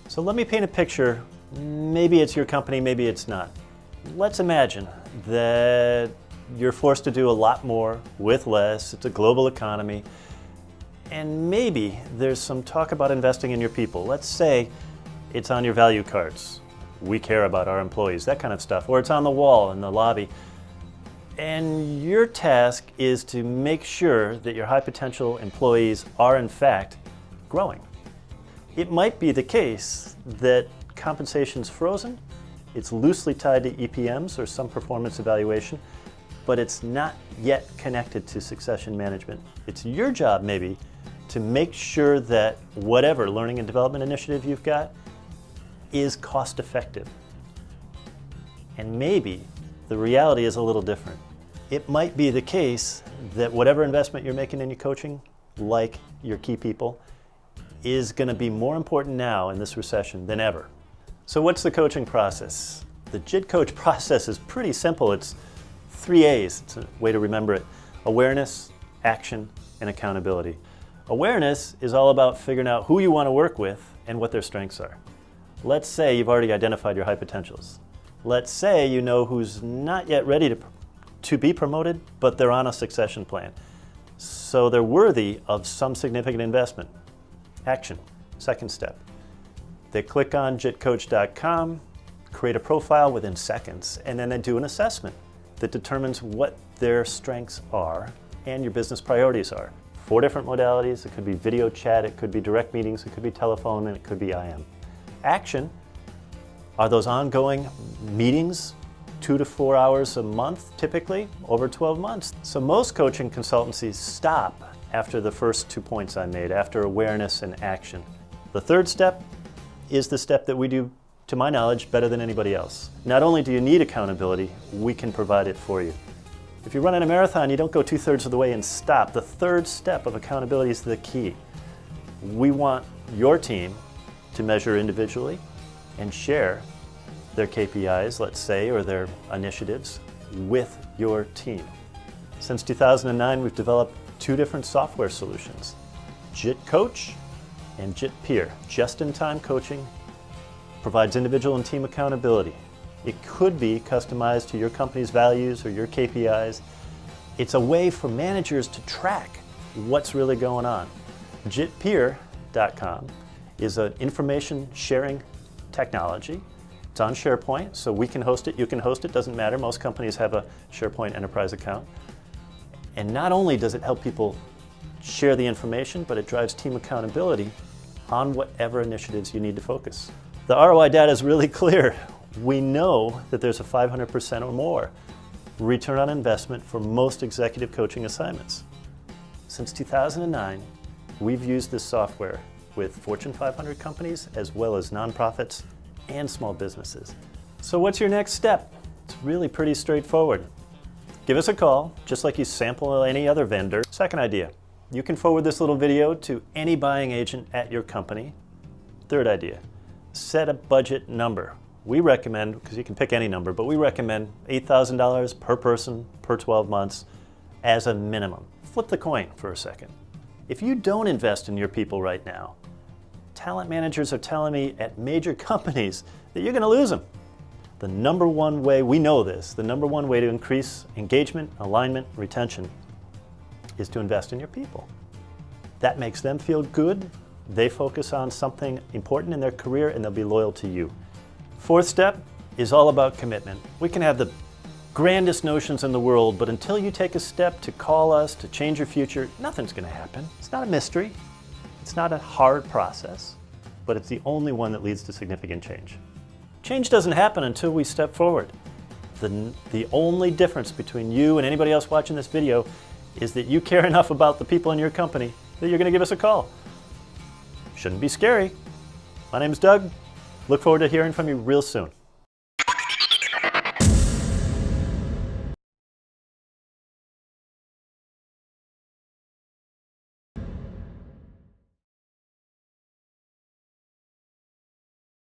So let me paint a picture. Maybe it's your company, maybe it's not. Let's imagine that you're forced to do a lot more with less. It's a global economy. And maybe there's some talk about investing in your people. Let's say it's on your value cards. We care about our employees, that kind of stuff. Or it's on the wall in the lobby. And your task is to make sure that your high potential employees are in fact growing. It might be the case that compensation's frozen, it's loosely tied to EPMs or some performance evaluation, but it's not yet connected to succession management. It's your job maybe to make sure that whatever learning and development initiative you've got is cost effective. And maybe the reality is a little different. It might be the case that whatever investment you're making in your coaching, like your key people, is going to be more important now in this recession than ever. So what's the coaching process? The JIT Coach process is pretty simple. It's 3 A's. It's a way to remember it. Awareness, action, and accountability. Awareness is all about figuring out who you want to work with and what their strengths are. Let's say you've already identified your high potentials. Let's say you know who's not yet ready to be promoted, but they're on a succession plan. So they're worthy of some significant investment. Action, second step. They click on jitcoach.com, create a profile within seconds, and then they do an assessment that determines what their strengths are and your business priorities are. 4 different modalities. It could be video chat, it could be direct meetings, it could be telephone, and it could be IM. Action are those ongoing meetings, 2 to 4 hours a month, typically over 12 months. So most coaching consultancies stop after the first 2 points I made, after awareness and action. The third step is the step that we do, to my knowledge, better than anybody else. Not only do you need accountability, we can provide it for you. If you're running a marathon, you don't go 2/3 of the way and stop. The third step of accountability is the key. We want your team to measure individually and share their KPIs, let's say, or their initiatives with your team. Since 2009, we've developed 2 different software solutions, JIT Coach and JIT Peer. Just-in-time coaching provides individual and team accountability. It could be customized to your company's values or your KPIs. It's a way for managers to track what's really going on. JITpeer.com is an information sharing technology. It's on SharePoint, so we can host it, you can host it, doesn't matter. Most companies have a SharePoint enterprise account. And not only does it help people share the information, but it drives team accountability on whatever initiatives you need to focus. The ROI data is really clear. We know that there's a 500% or more return on investment for most executive coaching assignments. Since 2009, we've used this software with Fortune 500 companies as well as nonprofits and small businesses. So what's your next step? It's really pretty straightforward. Give us a call, just like you sample any other vendor. Second idea, you can forward this little video to any buying agent at your company. Third idea, set a budget number. We recommend, because you can pick any number, but we recommend $8,000 per person per 12 months as a minimum. Flip the coin for a second. If you don't invest in your people right now, talent managers are telling me at major companies that you're going to lose them. The number one way, we know this, the number one way to increase engagement, alignment, retention is to invest in your people. That makes them feel good, they focus on something important in their career, and they'll be loyal to you. Fourth step is all about commitment. We can have the grandest notions in the world, but until you take a step to call us, to change your future, nothing's going to happen. It's not a mystery. It's not a hard process, but it's the only one that leads to significant change. Change doesn't happen until we step forward. The only difference between you and anybody else watching this video is that you care enough about the people in your company that you're going to give us a call. Shouldn't be scary. My name's Doug. Look forward to hearing from you real soon.